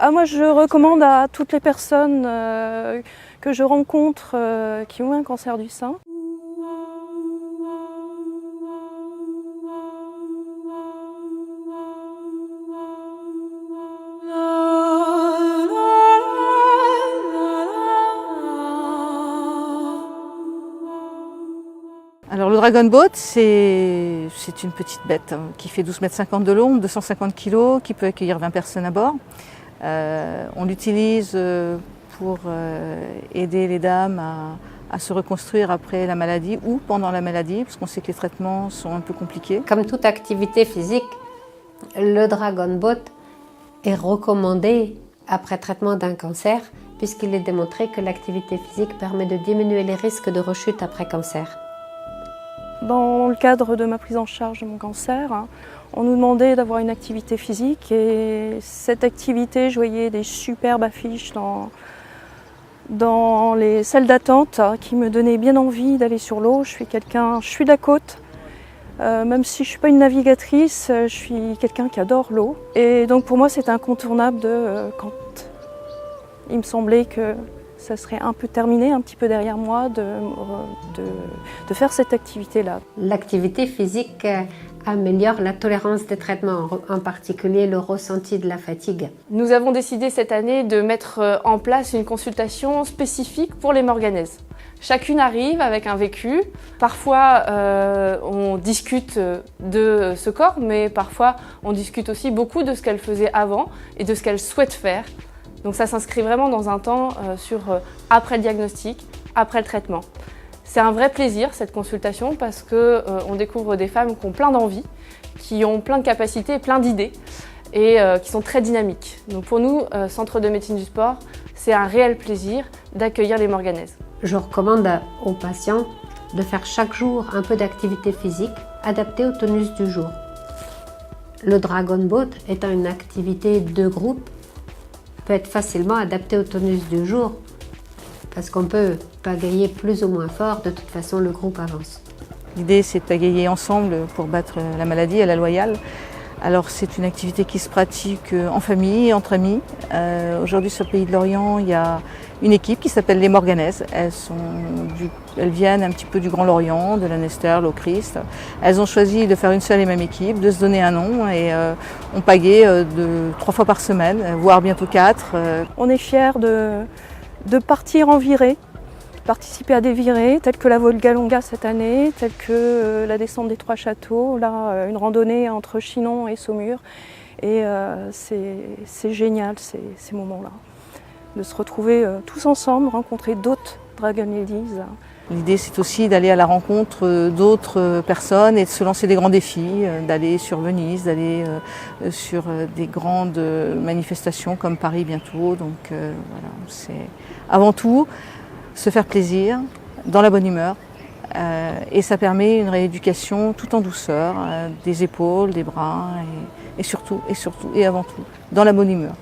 Moi, je recommande à toutes les personnes que je rencontre qui ont un cancer du sein. Alors le Dragon Boat, c'est une petite bête qui fait 12,50 m de long, 250 kg, qui peut accueillir 20 personnes à bord. On l'utilise pour aider les dames à se reconstruire après la maladie ou pendant la maladie, parce qu'on sait que les traitements sont un peu compliqués. Comme toute activité physique, le Dragon Boat est recommandé après traitement d'un cancer, puisqu'il est démontré que l'activité physique permet de diminuer les risques de rechute après cancer. Dans le cadre de ma prise en charge de mon cancer, on nous demandait d'avoir une activité physique et cette activité, je voyais des superbes affiches dans les salles d'attente qui me donnaient bien envie d'aller sur l'eau. Je suis de la côte, même si je ne suis pas une navigatrice, je suis quelqu'un qui adore l'eau. Et donc pour moi c'est incontournable quand il me semblait que ça serait un peu terminé, un petit peu derrière moi, de faire cette activité-là. L'activité physique améliore la tolérance des traitements, en particulier le ressenti de la fatigue. Nous avons décidé cette année de mettre en place une consultation spécifique pour les morganaises. Chacune arrive avec un vécu. Parfois, on discute de ce corps, mais parfois, on discute aussi beaucoup de ce qu'elle faisait avant et de ce qu'elle souhaite faire. Donc ça s'inscrit vraiment dans un temps sur après le diagnostic, après le traitement. C'est un vrai plaisir cette consultation parce qu'on découvre des femmes qui ont plein d'envie, qui ont plein de capacités, plein d'idées et qui sont très dynamiques. Donc pour nous, Centre de médecine du sport, c'est un réel plaisir d'accueillir les morganaises. Je recommande aux patients de faire chaque jour un peu d'activité physique adaptée au tonus du jour. Le Dragon Boat étant une activité de groupe, peut être facilement adapté au tonus du jour parce qu'on peut pagayer plus ou moins fort, de toute façon le groupe avance. L'idée c'est de pagayer ensemble pour battre la maladie à la loyale. Alors c'est une activité qui se pratique en famille, entre amis. Aujourd'hui sur le Pays de Lorient, il y a une équipe qui s'appelle les Morganaises. Elles viennent un petit peu du Grand Lorient, de Lanester, l'Au-Christ. Elles ont choisi de faire une seule et même équipe, de se donner un nom et on pagaie 3 fois par semaine, voire bientôt 4. On est fiers de partir en virée, participer à des virées telles que la Volga-Longa cette année, telles que la descente des Trois Châteaux, là une randonnée entre Chinon et Saumur. Et c'est génial ces moments-là, de se retrouver tous ensemble, rencontrer d'autres Dragon Ladies. L'idée c'est aussi d'aller à la rencontre d'autres personnes et de se lancer des grands défis, d'aller sur Venise, d'aller sur des grandes manifestations comme Paris bientôt. Donc voilà, c'est avant tout se faire plaisir, dans la bonne humeur, et ça permet une rééducation tout en douceur, des épaules, des bras, et surtout, et avant tout, dans la bonne humeur.